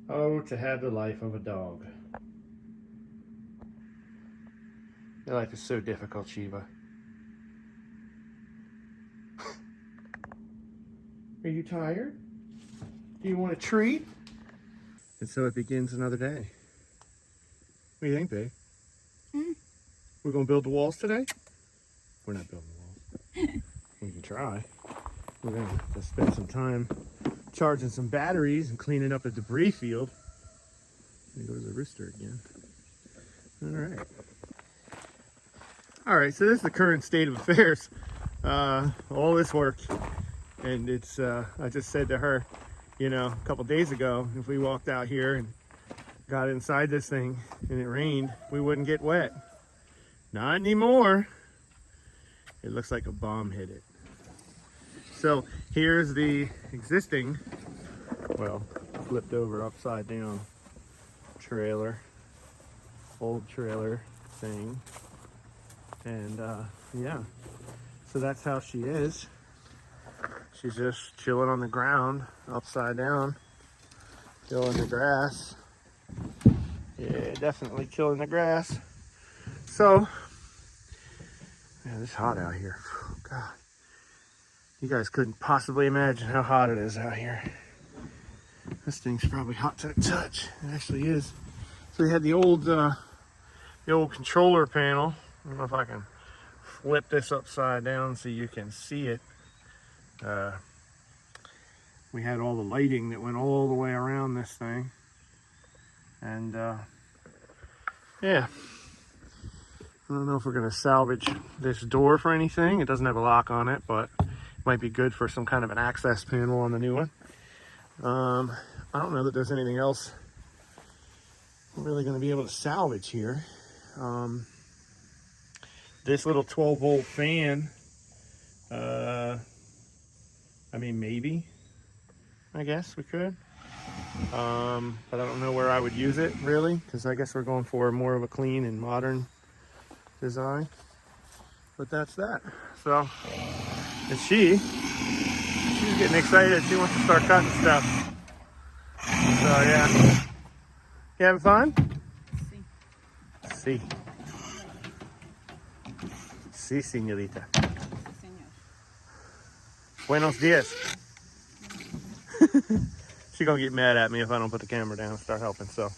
Oh, to have the life of a dog. Your life is so difficult, Shiva. Are you tired? Do you want a treat? And so it begins another day. What do you think, babe? We're gonna build the walls today? We're not building the walls. We can try. We're gonna have to spend some time charging some batteries and cleaning up the debris field. There goes the rooster again. All right, so this is the current state of affairs. All this work, and it's, I just said to her, you know, a couple days ago, if we walked out here and got inside this thing and it rained, we wouldn't get wet. Not anymore. It looks like a bomb hit it. So here's the existing, well, flipped over upside down trailer, old trailer thing. And yeah, so that's how she is. She's just chilling on the ground, upside down, killing the grass. Yeah, definitely killing the grass. So, man, it's hot out here. Oh, God. You guys couldn't possibly imagine how hot it is out here. This thing's probably hot to the touch. It actually is. So we had the old controller panel. I don't know if I can flip this upside down so you can see it. We had all the lighting that went all the way around this thing. And yeah. I don't know if we're going to salvage this door for anything. It doesn't have a lock on it, but it might be good for some kind of an access panel on the new one. I don't know that there's anything else we're really going to be able to salvage here. This little 12-volt fan, I mean, maybe, I guess we could. But I don't know where I would use it, really, because I guess we're going for more of a clean and modern design. But that's that. So, and she's getting excited. She wants to start cutting stuff. So, yeah. You having fun? Sí. Sí, señorita. Buenos dias. She's gonna get mad at me if I don't put the camera down and start helping. So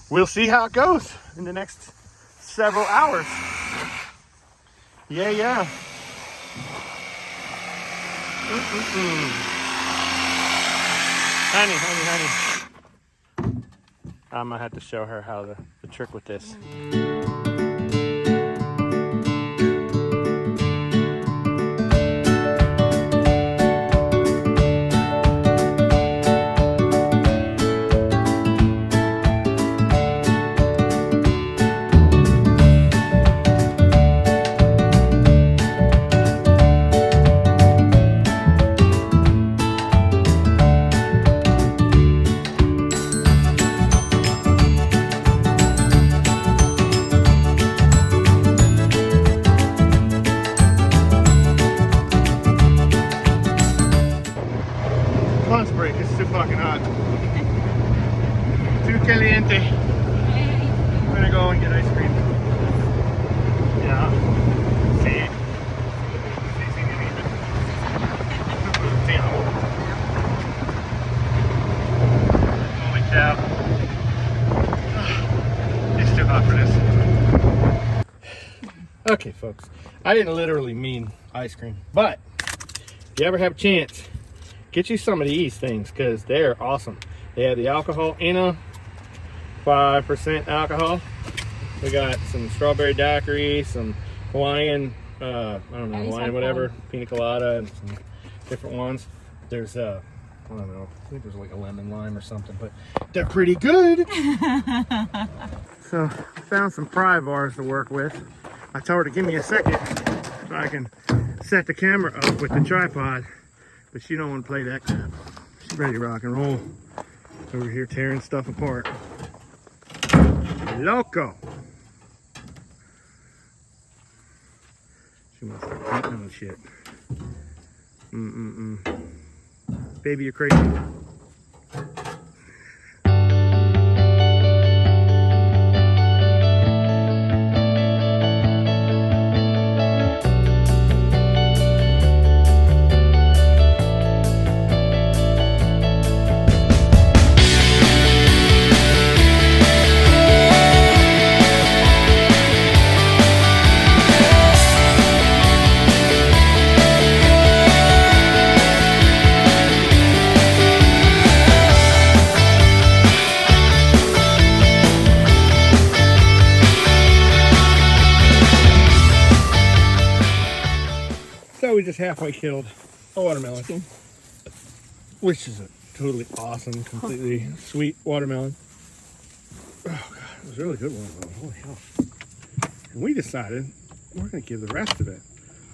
we'll see how it goes in the next several hours. Yeah. Honey. I'm gonna have to show her how the trick with this. Lunch break, it's too fucking hot. Too caliente. I'm gonna go and get ice cream. Yeah. Sí. Sí, señorita. Sí, no. Holy cow. It's too hot for this. Okay, folks. I didn't literally mean ice cream, but if you ever have a chance, get you some of these things because they're awesome. They have the alcohol in them, 5% alcohol. We got some strawberry daiquiri, some Hawaiian, I don't know, Hawaiian whatever, pina colada, and some different ones. There's I don't know, I think there's like a lemon lime or something, but they're pretty good. So I found some pry bars to work with. I told her to give me a second so I can set the camera up with the tripod. But she don't want to play that crap. She's ready to rock and roll. Over here tearing stuff apart. Loco. She wants to start beating on shit. Baby, you're crazy. just halfway killed a watermelon, which is a totally awesome, completely sweet watermelon. Oh God, it was a really good watermelon. Holy hell. And we decided we're going to give the rest of it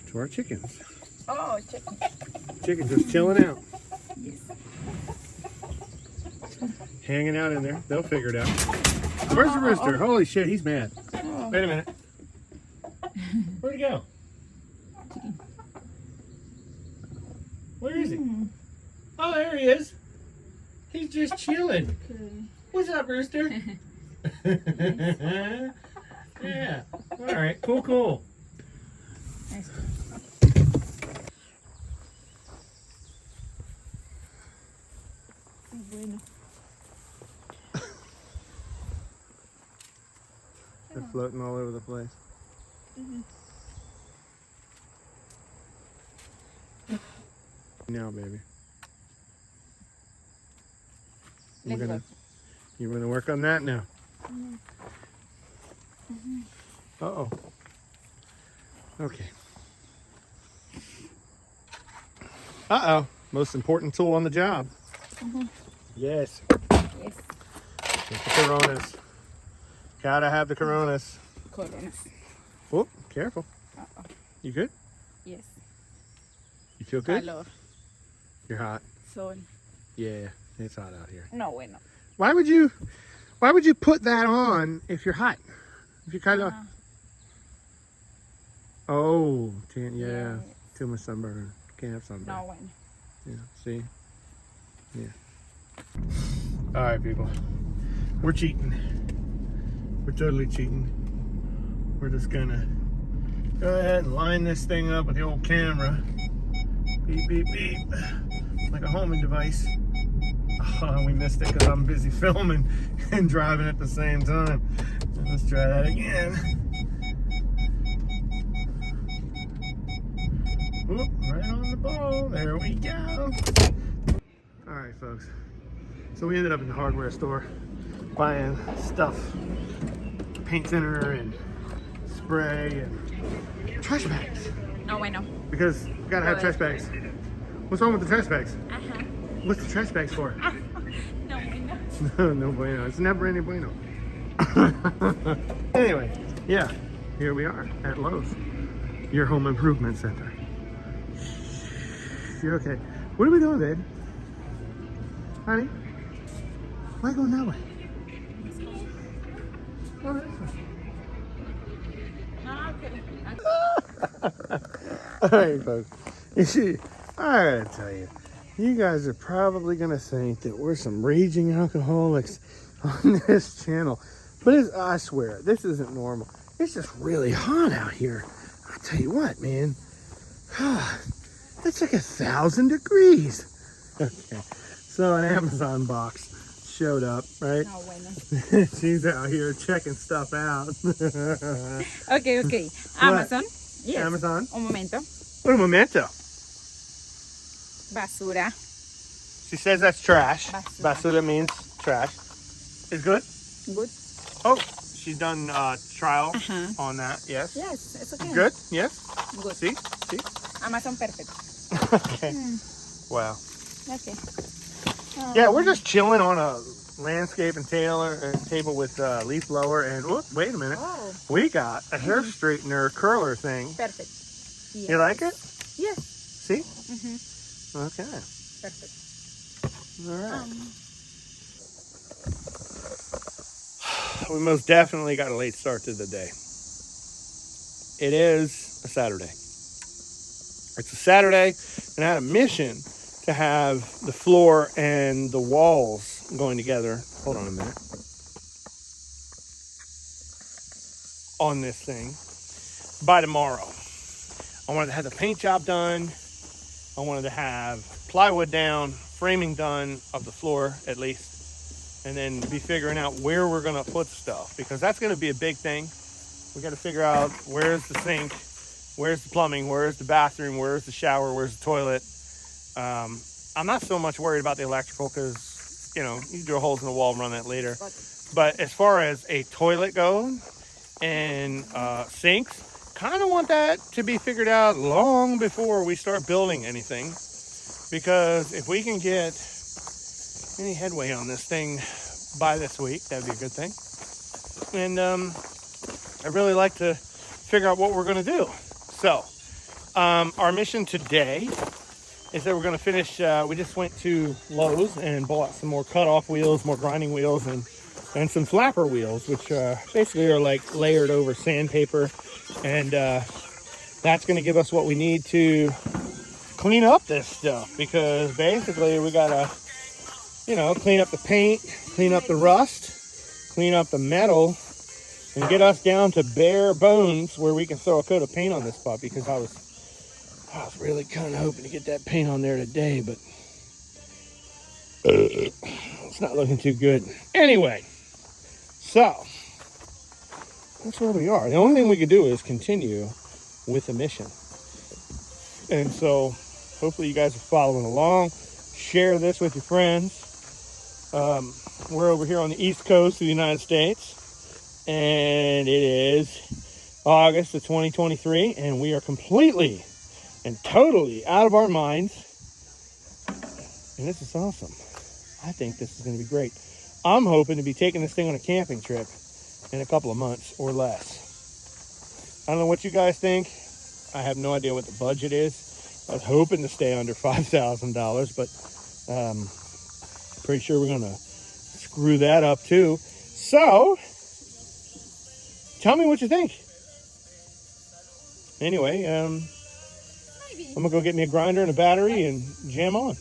to our chickens. Oh, chicken. Chickens just chilling out. Yes. Hanging out in there. They'll figure it out. Where's the rooster? Holy shit, he's mad. Oh. Wait a minute. Where'd he go? Where is he? Oh, there he is. He's just chilling. Okay. What's up, rooster? Yeah. All right. Cool. Nice. Bueno. They're floating all over the place. Now, baby. You're gonna work on that now. Uh-oh. Okay. Uh-oh. Most important tool on the job. Yes. Yes. Get the Coronas. Gotta have the Coronas. Coronas. Oh, careful. Uh-oh. You good? Yes. You feel good? Calor. You're hot. Sol. Yeah, it's hot out here. No, bueno. Why would you put that on if you're hot? If you kind of oh, yeah, too much sunburn. Can't have sunburn. No, bueno. Yeah, see? Yeah. All right, people. We're cheating. We're totally cheating. We're just gonna go ahead and line this thing up with the old camera. Beep, beep, beep. Like a homing device. Oh, we missed it because I'm busy filming and driving at the same time. Let's try that again. Oop, right on the ball. There we go. All right, folks. So we ended up in the hardware store buying stuff, paint thinner and spray and trash bags. No, bueno. Because we gotta have trash bags. What's wrong with the trash bags? Ajá. What's the trash bags for? No, bueno. No bueno. It's never any bueno. Anyway, yeah, here we are at Lowe's, your home improvement center. You're okay. What are we doing, babe? Honey? Why going that way? Oh, this way. Okay. All right, folks. You see, I gotta tell you, you guys are probably gonna think that we're some raging alcoholics on this channel, but I swear, this isn't normal. It's just really hot out here. I tell you what, man, it's like 1,000 degrees. Okay, so an Amazon box showed up, right? No, bueno. She's out here checking stuff out. Okay. Amazon. Yes. Amazon. Un momento. Un momento. Basura. She says that's trash. Basura. Basura means trash. It's good? Good. Oh, she's done trial Uh-huh. on that. Yes. Yes, it's okay. Good? Yes? Good. See? Amazon perfect. Okay. Wow. Okay. Yeah, we're just chilling on a landscape and table with leaf blower and whoop, wait a minute. Oh, We got a hair straightener curler thing. perfect. Yes. You like it? Yes. See? Mm-hmm. Okay. Perfect. All right. We most definitely got a late start to the day. It is a Saturday. It's a Saturday, and I had a mission to have the floor and the walls going together. Hold on a minute. On this thing by tomorrow. I wanted to have the paint job done. I wanted to have plywood down, framing done of the floor at least, and then be figuring out where we're going to put stuff, because that's going to be a big thing. We got to figure out where's the sink, where's the plumbing, where's the bathroom, where's the shower, where's the toilet. I'm not so much worried about the electrical because, you know, you drill holes in the wall and run that later. But as far as a toilet goes and sinks, kind of want that to be figured out long before we start building anything, because if we can get any headway on this thing by this week, that'd be a good thing. And I'd really like to figure out what we're going to do. So our mission today is that we're going to finish. We just went to Lowe's and bought some more cutoff wheels, more grinding wheels, and some flapper wheels, which basically are like layered over sandpaper. And that's going to give us what we need to clean up this stuff, because basically we got to, you know, clean up the paint, clean up the rust, clean up the metal, and get us down to bare bones where we can throw a coat of paint on this puppy, because I was really kind of hoping to get that paint on there today, but it's not looking too good. Anyway, so that's where we are. The only thing we could do is continue with the mission. And so hopefully you guys are following along. Share this with your friends. We're over here on the East Coast of the United States, and it is August of 2023, and we are completely and totally out of our minds. And this is awesome. I think this is going to be great. I'm hoping to be taking this thing on a camping trip in a couple of months or less. I don't know what you guys think. I have no idea what the budget is. I was hoping to stay under $5,000, but pretty sure we're going to screw that up too. So, tell me what you think. Anyway, I'm going to go get me a grinder and a battery and jam on.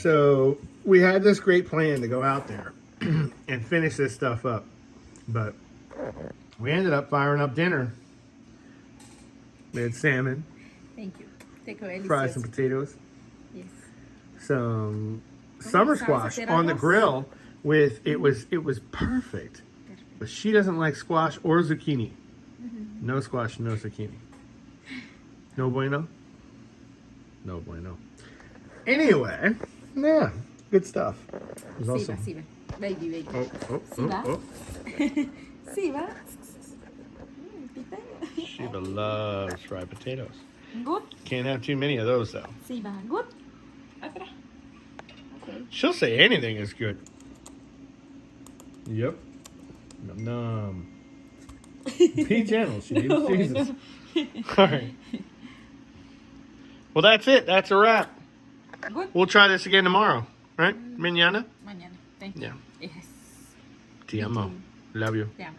So we had this great plan to go out there and finish this stuff up, but we ended up firing up dinner. We had salmon, Thank you. Take away. fries and potatoes, Yes. some summer squash on the grill with, it was perfect. But she doesn't like squash or zucchini. No squash, no zucchini. No bueno? No bueno. Anyway, yeah, good stuff. It was awesome. Sí va. Baby. Oh. Sí va. Shiva loves fried potatoes. Good. Can't have too many of those though. Sí va. Good. Otra. Okay. She'll say anything is good. Yep. Num num. Be gentle, she needs Jesus. All right. Well, that's it. That's a wrap. Good. We'll try this again tomorrow, right? Mañana? Mañana. Thank you. Yeah. Yes. Te amo. Love you. Te amo.